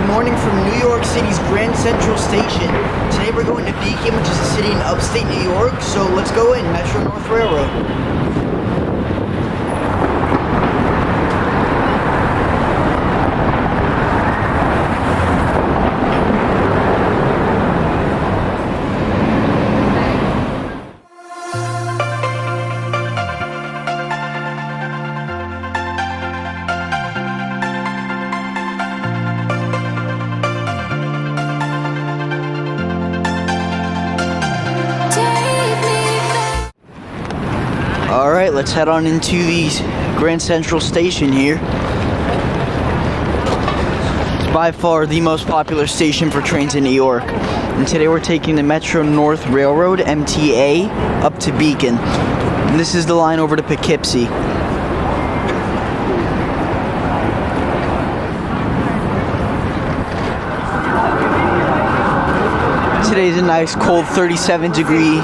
morning from New York City's Grand Central Station. Today we're going to Beacon, which is a city in upstate New York, so let's go in, Metro North Railroad. Alright, let's head on into the Grand Central Station here. It's by far the most popular station for trains in New York. And today we're taking the Metro North Railroad, MTA, up to Beacon. And this is the line over to Poughkeepsie. Today's a nice cold 37 degree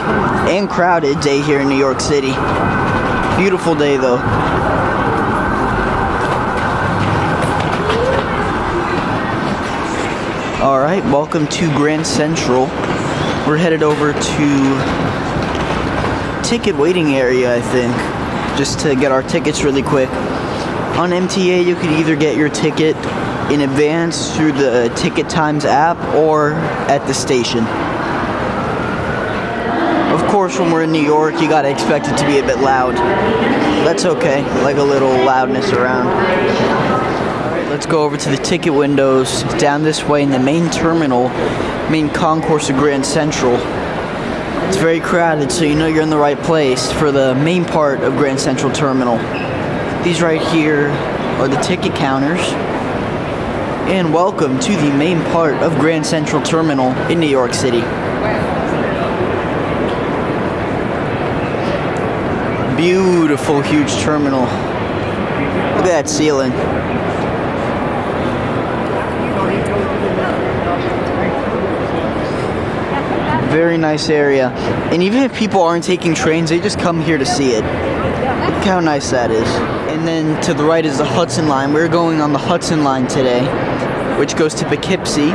and crowded day here in New York City. Beautiful day though. Alright, welcome to Grand Central. We're headed over to ticket waiting area, I think, just to get our tickets really quick. On MTA you could either get your ticket in advance through the Ticket Times app or at the station. Of course, when we're in New York, you gotta expect it to be a bit loud. That's okay, like a little loudness around. Alright, let's go over to the ticket windows down this way in the main terminal, main concourse of Grand Central. It's very crowded, so you know you're in the right place for the main part of Grand Central Terminal. These right here are the ticket counters. And welcome to the main part of Grand Central Terminal in New York City. Beautiful, huge terminal. Look at that ceiling. Very nice area. And even if people aren't taking trains, they just come here to see it. Look how nice that is. And then to the right is the Hudson Line. We're going on the Hudson Line today, which goes to Poughkeepsie.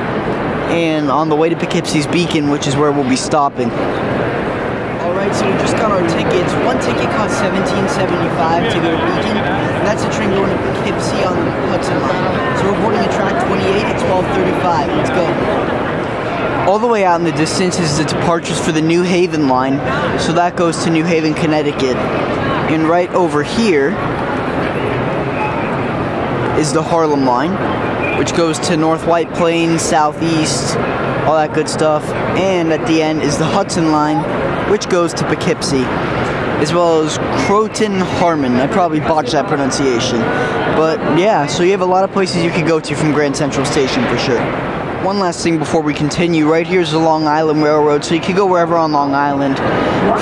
And on the way to Poughkeepsie's Beacon, which is where we'll be stopping. Alright, so we just got our tickets. One ticket costs $17.75 to go to Beacon. And that's a train going to Poughkeepsie on the Hudson Line. So we're boarding at track 28 at 12:35. Let's go. All the way out in the distance is the departures for the New Haven line. So that goes to New Haven, Connecticut. And right over here is the Harlem line, which goes to North White Plains, Southeast, all that good stuff. And at the end is the Hudson line, which goes to Poughkeepsie, as well as Croton Harmon. I probably botched that pronunciation. But yeah, so you have a lot of places you could go to from Grand Central Station for sure. One last thing before we continue. Right here is the Long Island Railroad, so you could go wherever on Long Island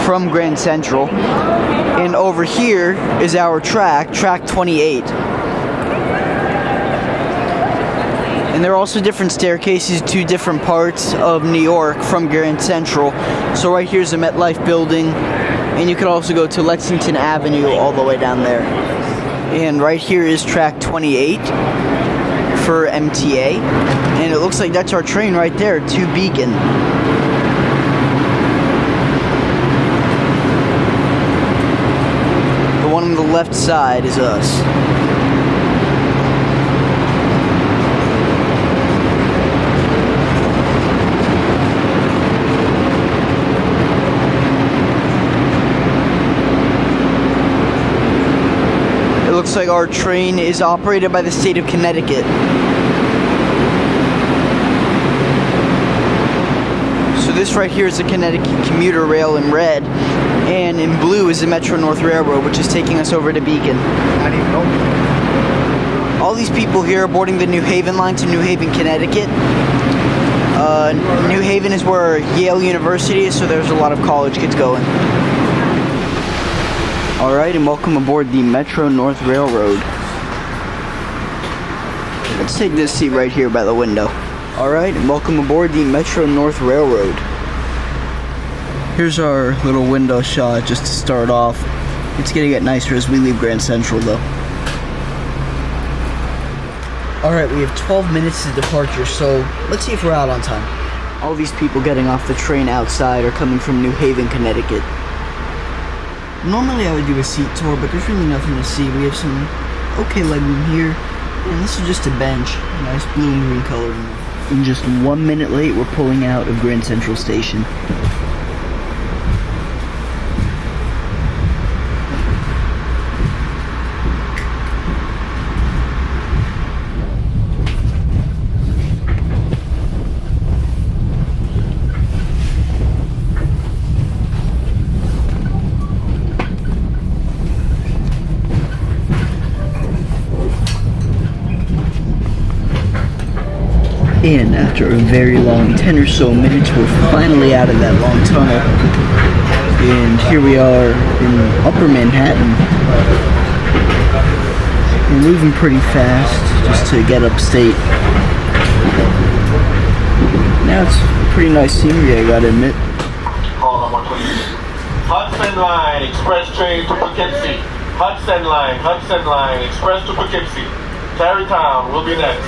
from Grand Central. And over here is our track 28. And there are also different staircases to different parts of New York from Grand Central. So right here's the MetLife building, and you could also go to Lexington Avenue all the way down there. And right here is track 28 for MTA, and it looks like that's our train right there to Beacon. The one on the left side is us. Looks like our train is operated by the state of Connecticut. So this right here is the Connecticut commuter rail in red, and in blue is the Metro North Railroad, which is taking us over to Beacon. All these people here are boarding the New Haven line to New Haven, Connecticut. New Haven is where Yale University is, so there's a lot of college kids going. Alright, and welcome aboard the Metro North Railroad. Let's take this seat right here by the window. Alright, and welcome aboard the Metro North Railroad. Here's our little window shot just to start off. It's gonna get nicer as we leave Grand Central though. Alright, we have 12 minutes to departure, so let's see if we're out on time. All these people getting off the train outside are coming from New Haven, Connecticut. Normally I would do a seat tour, but there's really nothing to see. We have some okay legroom here, and this is just a bench. Nice blue and green color. And just 1 minute late, we're pulling out of Grand Central Station. And after a very long 10 or so minutes, we're finally out of that long tunnel. And here we are in Upper Manhattan. We're moving pretty fast just to get upstate. Now it's pretty nice scenery, I gotta admit. Call number please. Hudson Line, express train to Poughkeepsie. Hudson Line, express to Poughkeepsie. Tarrytown will be next.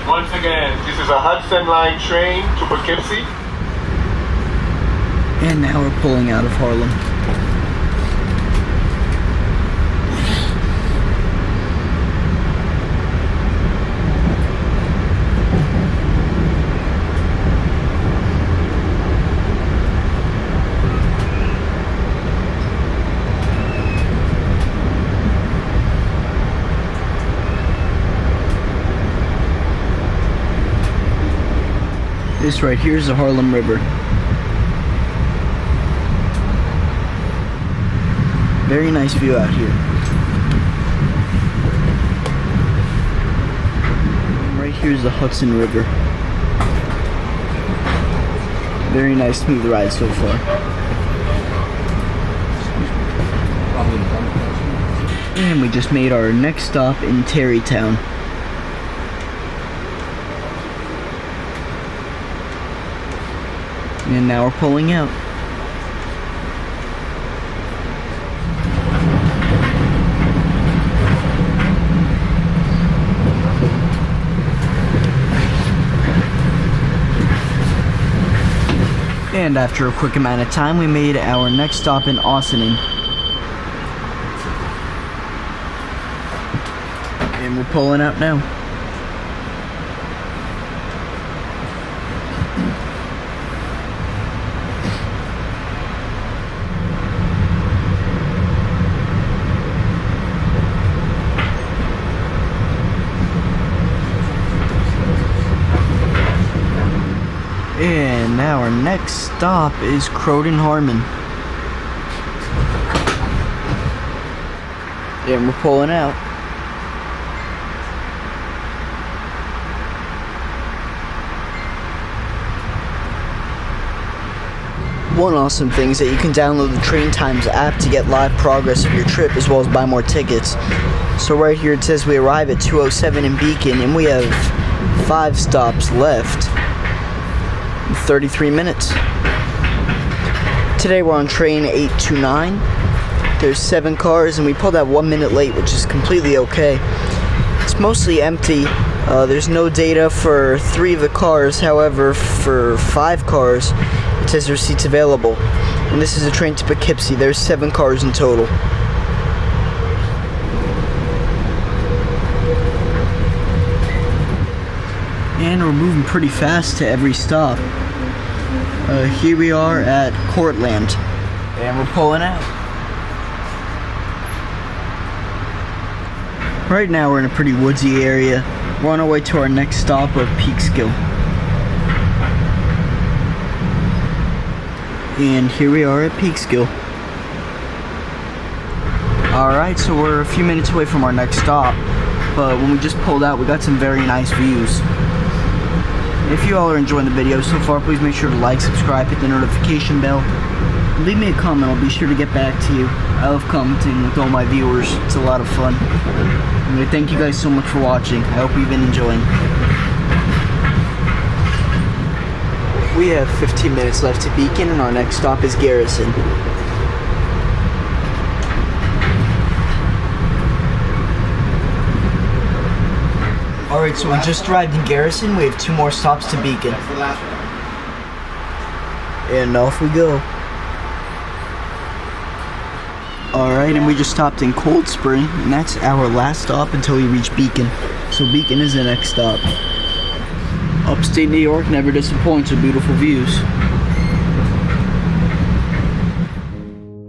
Once again, this is a Hudson Line train to Poughkeepsie. And now we're pulling out of Harlem. This right here is the Harlem River. Very nice view out here. Right here is the Hudson River. Very nice, smooth ride so far. And we just made our next stop in Tarrytown. And now we're pulling out. And after a quick amount of time, we made our next stop in Ossining. And we're pulling out now. And now our next stop is Croton Harmon. And we're pulling out. One awesome thing is that you can download the Train Times app to get live progress of your trip as well as buy more tickets. So right here it says we arrive at 2:07 in Beacon and we have 5 stops left. 33 minutes. Today we're on train 829. There's 7 cars and we pulled out 1 minute late, which is completely okay. It's mostly empty. There's no data for 3 of the cars. However, for 5 cars, it says there's seats available. And this is a train to Poughkeepsie. There's 7 cars in total. And we're moving pretty fast to every stop. Here we are at Cortland, and we're pulling out. Right now we're in a pretty woodsy area. We're on our way to our next stop of Peekskill. And here we are at Peekskill. Alright, so we're a few minutes away from our next stop, but when we just pulled out, we got some very nice views. If you all are enjoying the video so far, please make sure to like, subscribe, hit the notification bell. Leave me a comment, I'll be sure to get back to you. I love commenting with all my viewers, it's a lot of fun. Anyway, thank you guys so much for watching. I hope you've been enjoying. We have 15 minutes left to Beacon and our next stop is Garrison. Alright, so we just arrived in Garrison. We have 2 more stops to Beacon. That's the last one. And off we go. Alright, and we just stopped in Cold Spring, and that's our last stop until we reach Beacon. So Beacon is the next stop. Upstate New York never disappoints with beautiful views.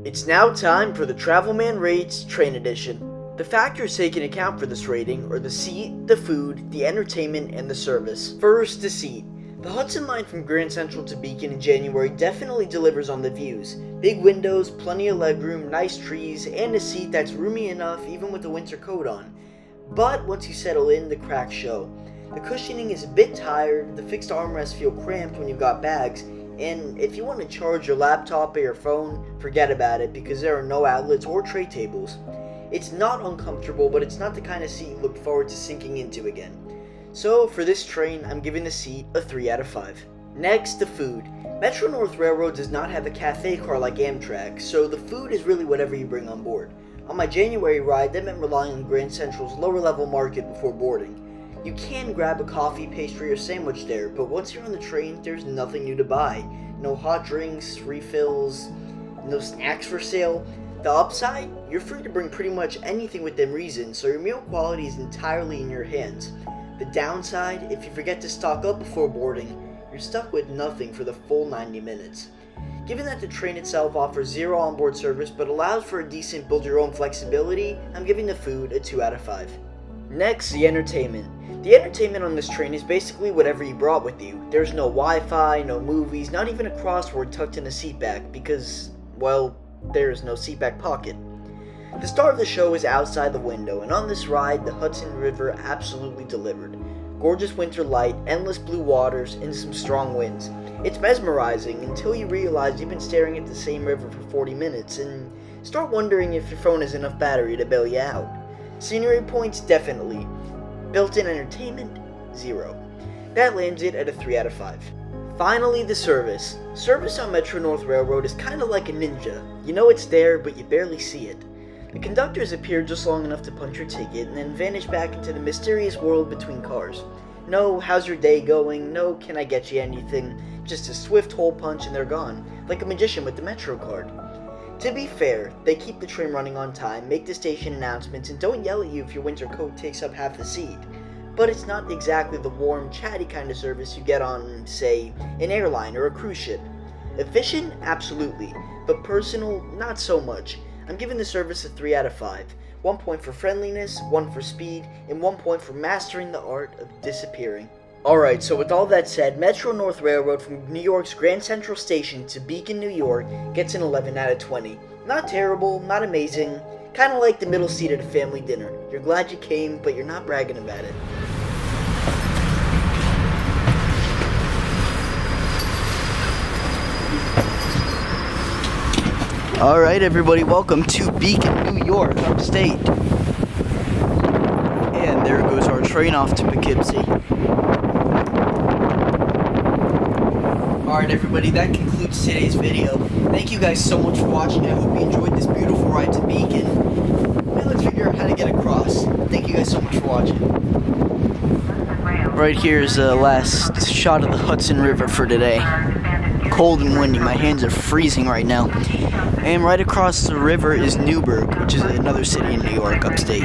It's now time for the Travelman Rates Train Edition. The factors taken into account for this rating are the seat, the food, the entertainment, and the service. First, the seat. The Hudson Line from Grand Central to Beacon in January definitely delivers on the views. Big windows, plenty of legroom, nice trees, and a seat that's roomy enough even with a winter coat on. But once you settle in, the cracks show. The cushioning is a bit tired, the fixed armrests feel cramped when you've got bags, and if you want to charge your laptop or your phone, forget about it because there are no outlets or tray tables. It's not uncomfortable, but it's not the kind of seat you look forward to sinking into again. So for this train, I'm giving the seat a 3 out of 5. Next, the food. Metro North Railroad does not have a cafe car like Amtrak, so the food is really whatever you bring on board. On my January ride, that meant relying on Grand Central's lower level market before boarding. You can grab a coffee, pastry, or sandwich there, but once you're on the train, there's nothing new to buy. No hot drinks, refills, no snacks for sale. The upside? You're free to bring pretty much anything within reason, so your meal quality is entirely in your hands. The downside, if you forget to stock up before boarding, you're stuck with nothing for the full 90 minutes. Given that the train itself offers 0 onboard service but allows for a decent build-your-own flexibility, I'm giving the food a 2 out of 5. Next, the entertainment. The entertainment on this train is basically whatever you brought with you. There's no Wi-Fi, no movies, not even a crossword tucked in a seatback because, well, there is no seatback pocket. The star of the show is outside the window, and on this ride, the Hudson River absolutely delivered. Gorgeous winter light, endless blue waters, and some strong winds. It's mesmerizing until you realize you've been staring at the same river for 40 minutes and start wondering if your phone has enough battery to bail you out. Scenery points, definitely. Built-in entertainment, 0. That lands it at a 3 out of 5. Finally, the service. Service on Metro North Railroad is kind of like a ninja. You know it's there, but you barely see it. The conductors appear just long enough to punch your ticket and then vanish back into the mysterious world between cars. No, how's your day going? No, can I get you anything? Just a swift hole punch and they're gone, like a magician with the Metro card. To be fair, they keep the train running on time, make the station announcements, and don't yell at you if your winter coat takes up half the seat. But it's not exactly the warm, chatty kind of service you get on, say, an airline or a cruise ship. Efficient? Absolutely. But personal? Not so much. I'm giving the service a 3 out of 5. 1 point for friendliness, 1 for speed, and 1 point for mastering the art of disappearing. Alright, so with all that said, Metro North Railroad from New York's Grand Central Station to Beacon, New York gets an 11 out of 20. Not terrible, not amazing, kind of like the middle seat at a family dinner. You're glad you came, but you're not bragging about it. Alright everybody, welcome to Beacon, New York, upstate. And there goes our train off to Poughkeepsie. Alright everybody, that concludes today's video. Thank you guys so much for watching. I hope you enjoyed this beautiful ride to Beacon. Now let's figure out how to get across. Thank you guys so much for watching. Right here is the last shot of the Hudson River for today. Cold and windy, my hands are freezing right now. And right across the river is Newburgh, which is another city in New York, upstate.